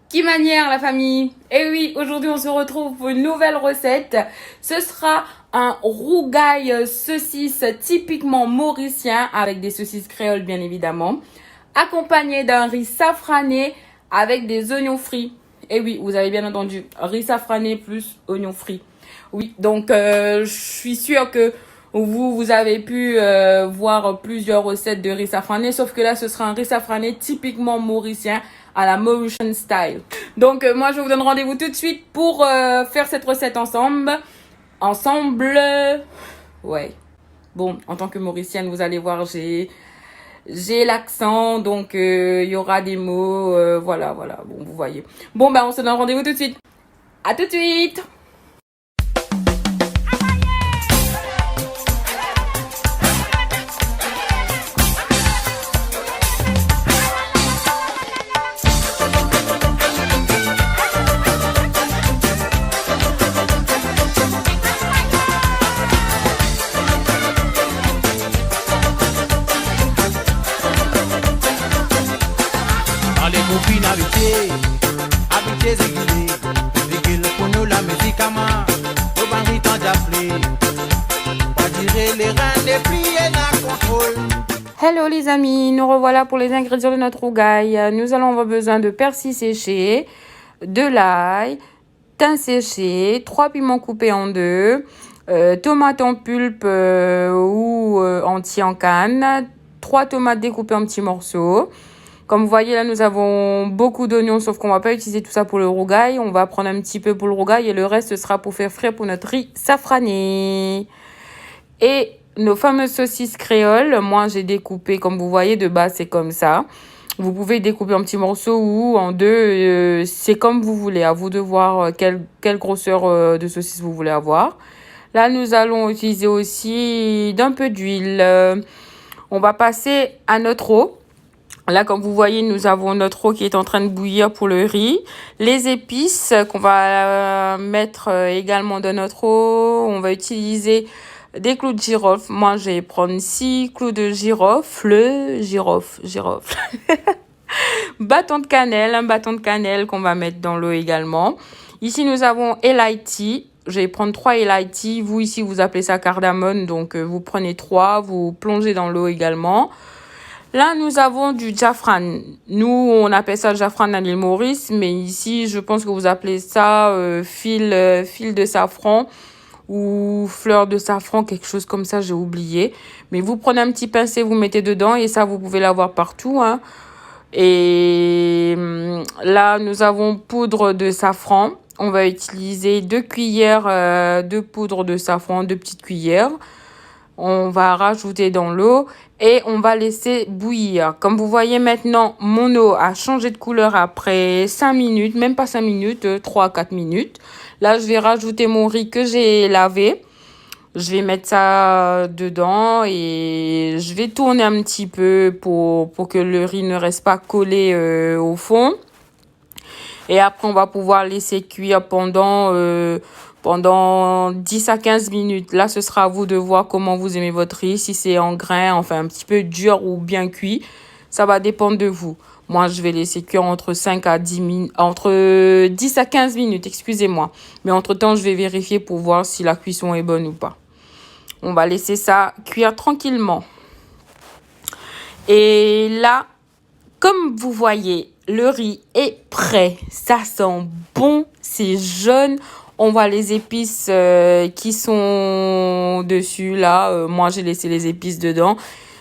Qui manière la famille? Et oui, aujourd'hui on se retrouve pour une nouvelle recette. Ce sera un rougail saucisse typiquement mauricien avec des saucisses créoles bien évidemment, accompagné d'un riz safrané avec des oignons frits. Et oui, vous avez bien entendu, riz safrané plus oignons frits. Oui, donc je suis sûre que vous avez pu voir plusieurs recettes de riz safrané, sauf que là, ce sera un riz safrané typiquement mauricien à la Mauritian style. Donc, moi, je vous donne rendez-vous tout de suite pour faire cette recette ensemble. Ouais. Bon, en tant que mauricienne, vous allez voir, j'ai l'accent, donc il y aura des mots, voilà. Bon, vous voyez. Bon, on se donne rendez-vous tout de suite. À tout de suite. Les copines habitées aiguilées, régule pour nous la musique à main, au banri tant d'appelé, pas dire les reins des plis et la contrôle. Hello les amis, nous revoilà pour les ingrédients de notre rougail. Nous allons avoir besoin de persil séché, de l'ail, thym séché, 3 piments coupés en deux, tomates en pulpe ou entiers en canne, 3 tomates découpées en petits morceaux. Comme vous voyez là, nous avons beaucoup d'oignons, sauf qu'on va pas utiliser tout ça pour le rougail. On va prendre un petit peu pour le rougail et le reste sera pour faire frire pour notre riz safrané. Et nos fameuses saucisses créoles, moi j'ai découpé, comme vous voyez, de base c'est comme ça. Vous pouvez découper en petits morceaux ou en deux, c'est comme vous voulez. À vous de voir quelle grosseur de saucisse vous voulez avoir. Là, nous allons utiliser aussi d'un peu d'huile. On va passer à notre eau. Là, comme vous voyez, nous avons notre eau qui est en train de bouillir pour le riz. Les épices qu'on va mettre également dans notre eau. On va utiliser des clous de girofle. Moi, je vais prendre 6 clous de girofle. Girofle. Bâton de cannelle, un bâton de cannelle qu'on va mettre dans l'eau également. Ici, nous avons Elaiti. Je vais prendre 3 Elaiti. Vous, ici, vous appelez ça cardamone. Donc, vous prenez 3, vous plongez dans l'eau également. Là, nous avons du jaffran. Nous, on appelle ça jaffran à l'île Maurice, mais ici, je pense que vous appelez ça fil de safran ou fleur de safran, quelque chose comme ça, j'ai oublié. Mais vous prenez un petit pincé, vous mettez dedans et ça, vous pouvez l'avoir partout, hein. Et là, nous avons poudre de safran. On va utiliser 2 cuillères de poudre de safran, 2 petites cuillères. On va rajouter dans l'eau et on va laisser bouillir. Comme vous voyez maintenant, mon eau a changé de couleur après 5 minutes, même pas 5 minutes, 3 à 4 minutes. Là, je vais rajouter mon riz que j'ai lavé. Je vais mettre ça dedans et je vais tourner un petit peu pour que le riz ne reste pas collé au fond. Et après, on va pouvoir laisser cuire pendant 10 à 15 minutes. Là, ce sera à vous de voir comment vous aimez votre riz. Si c'est en grains, enfin un petit peu dur ou bien cuit, ça va dépendre de vous. Moi, je vais laisser cuire entre 10 à 15 minutes, excusez-moi. Mais entre-temps, je vais vérifier pour voir si la cuisson est bonne ou pas. On va laisser ça cuire tranquillement. Et là, comme vous voyez, le riz est prêt. Ça sent bon, c'est jaune. On voit les épices qui sont dessus là. Moi, j'ai laissé les épices dedans.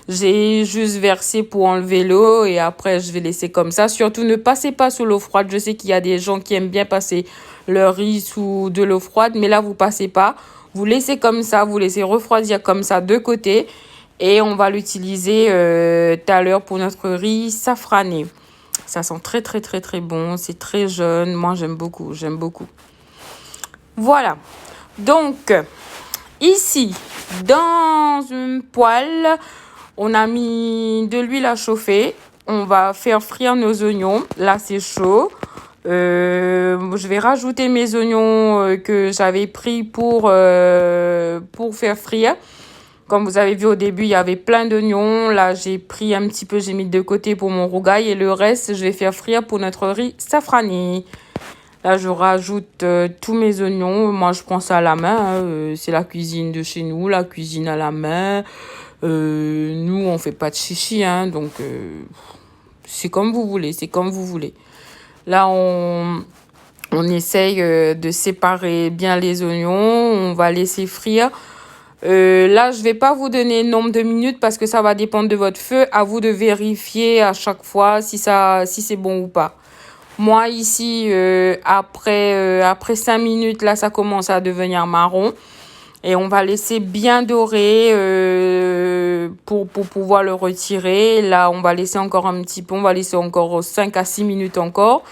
J'ai juste versé pour enlever l'eau et après, je vais laisser comme ça. Surtout, ne passez pas sous l'eau froide. Je sais qu'il y a des gens qui aiment bien passer leur riz sous de l'eau froide, mais là, vous passez pas. Vous laissez comme ça, vous laissez refroidir comme ça de côté. Et on va l'utiliser tout à l'heure pour notre riz safrané. Ça sent très, très, très, très bon. C'est très jaune. Moi, j'aime beaucoup. Voilà. Donc, ici, dans une poêle, on a mis de l'huile à chauffer. On va faire frire nos oignons. Là, c'est chaud. Je vais rajouter mes oignons que j'avais pris pour faire frire. Comme vous avez vu au début, il y avait plein d'oignons. Là, j'ai pris un petit peu, j'ai mis de côté pour mon rougail. Et le reste, je vais faire frire pour notre riz safrané. Là, je rajoute tous mes oignons. Moi, je prends ça à la main. C'est la cuisine de chez nous, la cuisine à la main. Nous, on fait pas de chichi, hein, donc c'est comme vous voulez, c'est comme vous voulez. Là, on essaye de séparer bien les oignons. On va laisser frire. Là, je vais pas vous donner le nombre de minutes parce que ça va dépendre de votre feu. À vous de vérifier à chaque fois si c'est bon ou pas. Moi, ici, après 5 minutes, là, ça commence à devenir marron. Et on va laisser bien dorer pour pouvoir le retirer. Là, on va laisser encore un petit peu. On va laisser encore 5 à 6 minutes encore.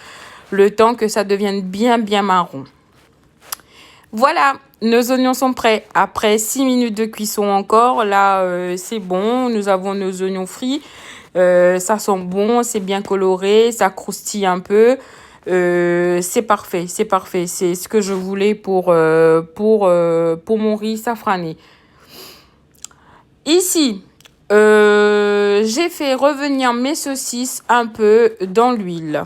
Le temps que ça devienne bien marron. Voilà, nos oignons sont prêts. Après 6 minutes de cuisson encore, là, c'est bon. Nous avons nos oignons frits. Ça sent bon, c'est bien coloré, ça croustille un peu. C'est parfait. C'est ce que je voulais pour mon riz safrané. Ici, j'ai fait revenir mes saucisses un peu dans l'huile.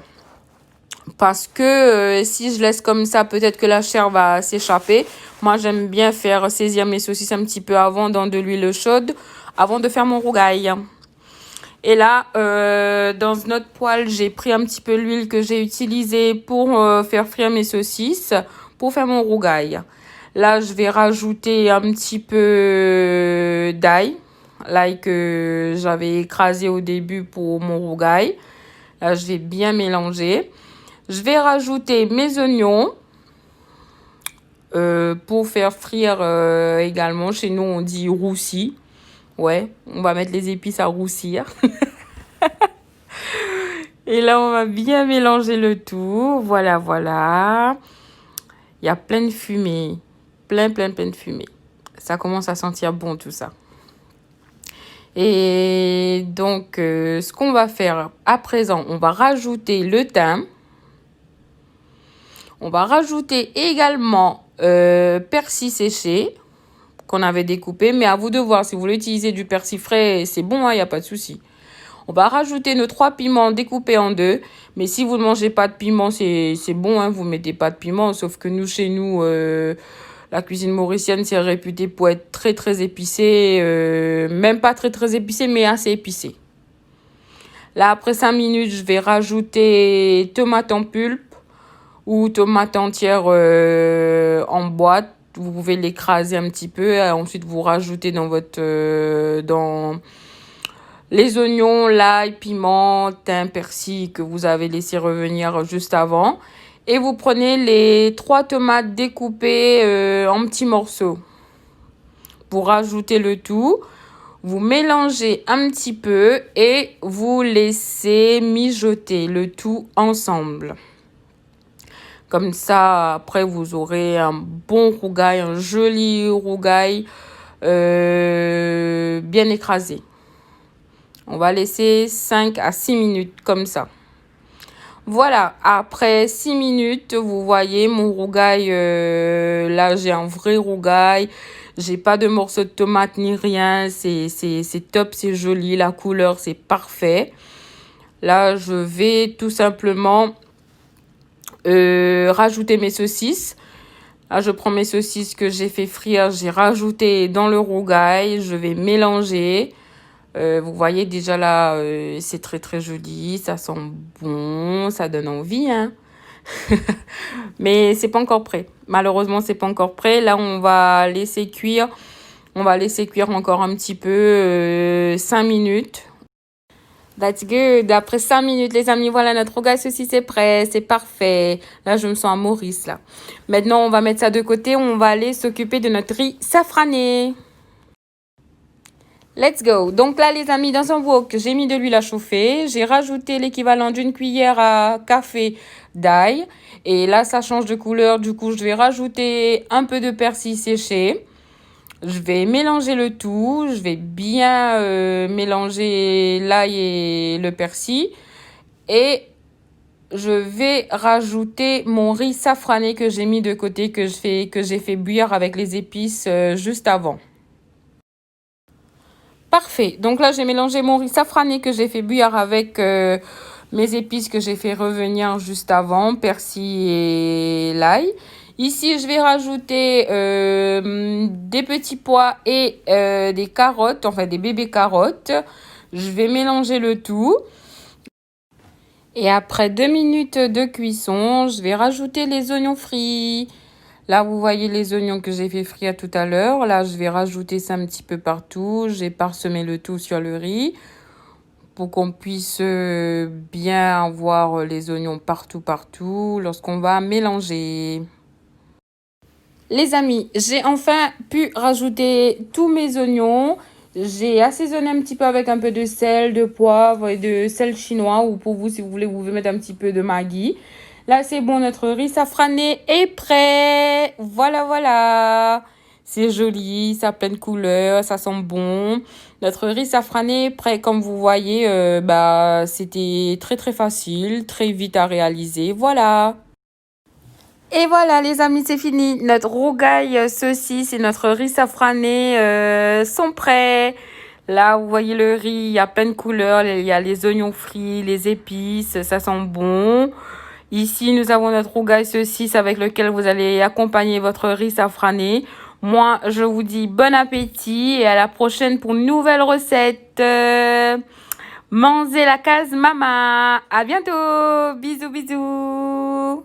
Parce que si je laisse comme ça, peut-être que la chair va s'échapper. Moi, j'aime bien faire saisir mes saucisses un petit peu avant dans de l'huile chaude, avant de faire mon rougail. Et là, dans notre poêle, j'ai pris un petit peu l'huile que j'ai utilisée pour faire frire mes saucisses, pour faire mon rougail. Là, je vais rajouter un petit peu d'ail, l'ail que j'avais écrasé au début pour mon rougail. Là, je vais bien mélanger. Je vais rajouter mes oignons pour faire frire également. Chez nous, on dit roussi. Ouais, on va mettre les épices à roussir. Et là, on va bien mélanger le tout. Voilà. Il y a plein de fumée. Plein de fumée. Ça commence à sentir bon tout ça. Et donc, ce qu'on va faire à présent, on va rajouter le thym. On va rajouter également persil séché qu'on avait découpé. Mais à vous de voir, si vous voulez utiliser du persil frais, c'est bon, il n'y a pas de souci. On va rajouter nos 3 piments découpés en 2. Mais si vous ne mangez pas de piment, c'est bon, hein, vous ne mettez pas de piment. Sauf que nous, chez nous, la cuisine mauricienne, c'est réputé pour être très épicé. Même pas très épicé, mais assez épicé. Là, après 5 minutes, je vais rajouter tomate en pulpe ou tomate entière en boîte. Vous pouvez l'écraser un petit peu. Ensuite, vous rajoutez dans dans les oignons, l'ail, piment, thym, persil que vous avez laissé revenir juste avant. Et vous prenez les 3 tomates découpées en petits morceaux. Vous rajoutez le tout. Vous mélangez un petit peu et vous laissez mijoter le tout ensemble. Comme ça, après, vous aurez un bon rougail, un joli rougail bien écrasé. On va laisser 5 à 6 minutes comme ça. Voilà, après 6 minutes, vous voyez mon rougail. Là, j'ai un vrai rougail. J'ai pas de morceaux de tomate ni rien. C'est top, c'est joli. La couleur, c'est parfait. Là, je vais tout simplement rajouter mes saucisses. Là, je prends mes saucisses que j'ai fait frire. J'ai rajouté dans le rougail. Je vais mélanger. Vous voyez déjà là, c'est très joli. Ça sent bon. Ça donne envie, hein. Mais c'est pas encore prêt. Malheureusement, c'est pas encore prêt. Là, on va laisser cuire. On va laisser cuire encore un petit peu. 5 minutes. That's good. Après 5 minutes, les amis, voilà, notre rougail saucisse est prêt. C'est parfait. Là, je me sens à Maurice, là. Maintenant, on va mettre ça de côté. On va aller s'occuper de notre riz safrané. Let's go. Donc là, les amis, dans un wok, j'ai mis de l'huile à chauffer. J'ai rajouté l'équivalent d'une cuillère à café d'ail. Et là, ça change de couleur. Du coup, je vais rajouter un peu de persil séché. Je vais mélanger le tout. Je vais bien mélanger l'ail et le persil. Et je vais rajouter mon riz safrané que j'ai mis de côté, que j'ai fait bouillir avec les épices juste avant. Parfait. Donc là, j'ai mélangé mon riz safrané que j'ai fait bouillir avec mes épices que j'ai fait revenir juste avant, persil et l'ail. Ici, je vais rajouter des petits pois et des carottes, enfin des bébés carottes. Je vais mélanger le tout. Et après 2 minutes de cuisson, je vais rajouter les oignons frits. Là, vous voyez les oignons que j'ai fait frire tout à l'heure. Là, je vais rajouter ça un petit peu partout. J'ai parsemé le tout sur le riz pour qu'on puisse bien voir les oignons partout lorsqu'on va mélanger. Les amis, j'ai enfin pu rajouter tous mes oignons. J'ai assaisonné un petit peu avec un peu de sel, de poivre et de sel chinois. Ou pour vous, si vous voulez, vous pouvez mettre un petit peu de Maggi. Là, c'est bon, notre riz safrané est prêt. Voilà, voilà. C'est joli, ça a plein de couleurs, ça sent bon. Notre riz safrané est prêt. Comme vous voyez, c'était très, très facile, très vite à réaliser. Voilà. Et voilà les amis, c'est fini. Notre rougail saucisse et notre riz safrané sont prêts. Là, vous voyez le riz, il y a plein de couleurs. Il y a les oignons frits, les épices, ça sent bon. Ici, nous avons notre rougail saucisse avec lequel vous allez accompagner votre riz safrané. Moi, je vous dis bon appétit et à la prochaine pour une nouvelle recette. Mangez la case mama. À bientôt. Bisous, bisous.